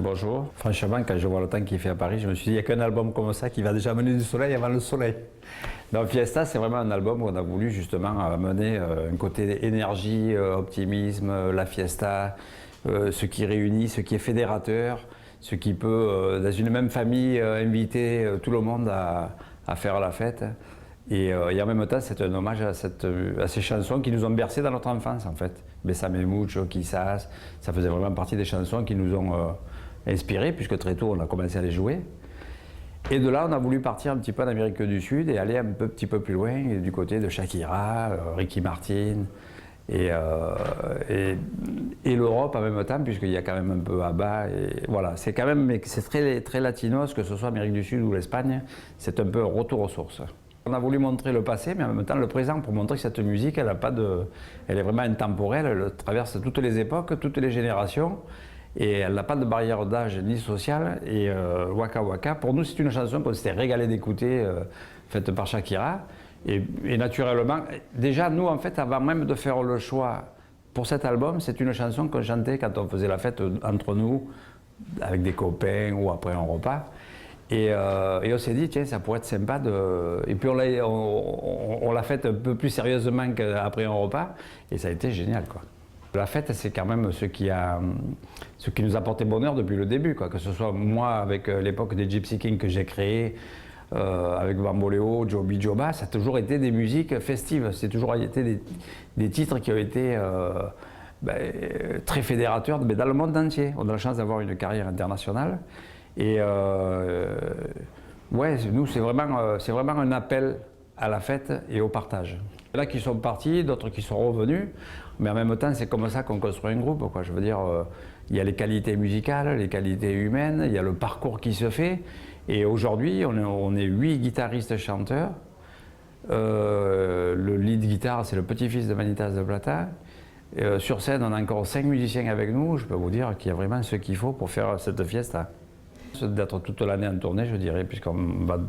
Bonjour. Franchement, quand je vois le temps qu'il fait à Paris, je me suis dit, il n'y a qu'un album comme ça qui va déjà amener du soleil avant le soleil. Donc Fiesta, c'est vraiment un album où on a voulu justement amener un côté énergie, optimisme, la fiesta, ce qui réunit, ce qui est fédérateur, ce qui peut, dans une même famille, inviter tout le monde à faire la fête. Et en même temps, c'est un hommage à ces chansons qui nous ont bercés dans notre enfance, en fait. Bésame mucho, Quizás, ça faisait vraiment partie des chansons qui nous ont inspirés, puisque très tôt, on a commencé à les jouer. Et de là, on a voulu partir un petit peu en Amérique du Sud et aller un petit peu plus loin, du côté de Shakira, Ricky Martin, et l'Europe en même temps, puisqu'il y a quand même un peu ABBA. Et voilà, c'est quand même, c'est très, très latinos, que ce soit Amérique du Sud ou l'Espagne, c'est un peu un retour aux sources. On a voulu montrer le passé, mais en même temps le présent, pour montrer que cette musique, elle est vraiment intemporelle, elle traverse toutes les époques, toutes les générations, et elle n'a pas de barrière d'âge ni sociale. Et Waka Waka, pour nous, c'est une chanson qu'on s'était régalé d'écouter, faite par Shakira. Et naturellement, déjà nous, en fait, avant même de faire le choix pour cet album, c'est une chanson qu'on chantait quand on faisait la fête entre nous, avec des copains ou après un repas. Et on s'est dit, tiens, ça pourrait être sympa de... Et puis on l'a faite un peu plus sérieusement qu'après un repas, et ça a été génial, quoi. La fête, c'est quand même ce qui nous a porté bonheur depuis le début, quoi. Que ce soit moi, avec l'époque des Gypsy Kings que j'ai créé, avec Bamboleo, Joby Joba, ça a toujours été des musiques festives. C'est toujours été des titres qui ont été très fédérateurs, mais dans le monde entier. On a la chance d'avoir une carrière internationale. Et ouais, nous, c'est vraiment un appel à la fête et au partage. Il y en a qui sont partis, d'autres qui sont revenus, mais en même temps, c'est comme ça qu'on construit un groupe, quoi. Je veux dire, il y a les qualités musicales, les qualités humaines, il y a le parcours qui se fait. Et aujourd'hui, on est 8 guitaristes chanteurs. Le lead guitare, c'est le petit-fils de Manitas de Plata. Sur scène, on a encore 5 musiciens avec nous. Je peux vous dire qu'il y a vraiment ce qu'il faut pour faire cette fiesta. D'être toute l'année en tournée, je dirais, puisqu'on va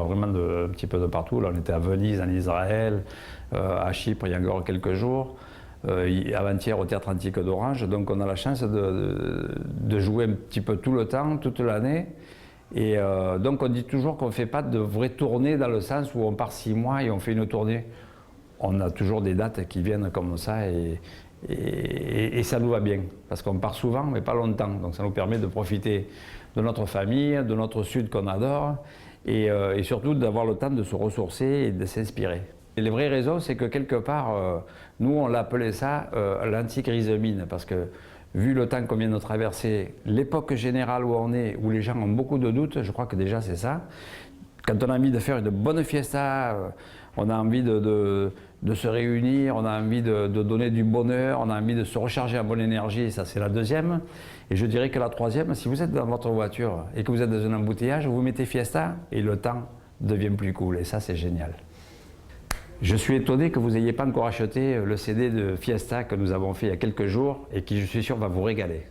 vraiment un petit peu de partout. Là, on était à Venise, en Israël, à Chypre il y a encore quelques jours, avant-hier au Théâtre Antique d'Orange. Donc on a la chance de jouer un petit peu tout le temps, toute l'année. Et donc on dit toujours qu'on ne fait pas de vraies tournées dans le sens où on part 6 mois et on fait une tournée. On a toujours des dates qui viennent comme ça et ça nous va bien, parce qu'on part souvent mais pas longtemps, donc ça nous permet de profiter de notre famille, de notre sud qu'on adore, et surtout d'avoir le temps de se ressourcer et de s'inspirer. Les vraies raisons, c'est que quelque part, nous on l'appelait ça l'anticrise mine, parce que vu le temps qu'on vient de traverser, l'époque générale où on est, où les gens ont beaucoup de doutes, je crois que déjà c'est ça. Quand on a envie de faire une bonne fiesta, on a envie de se réunir, on a envie de donner du bonheur, on a envie de se recharger en bonne énergie, ça c'est la deuxième. Et je dirais que la troisième, si vous êtes dans votre voiture et que vous êtes dans un embouteillage, vous mettez Fiesta et le temps devient plus cool, et ça c'est génial. Je suis étonné que vous n'ayez pas encore acheté le CD de Fiesta que nous avons fait il y a quelques jours et qui, je suis sûr, va vous régaler.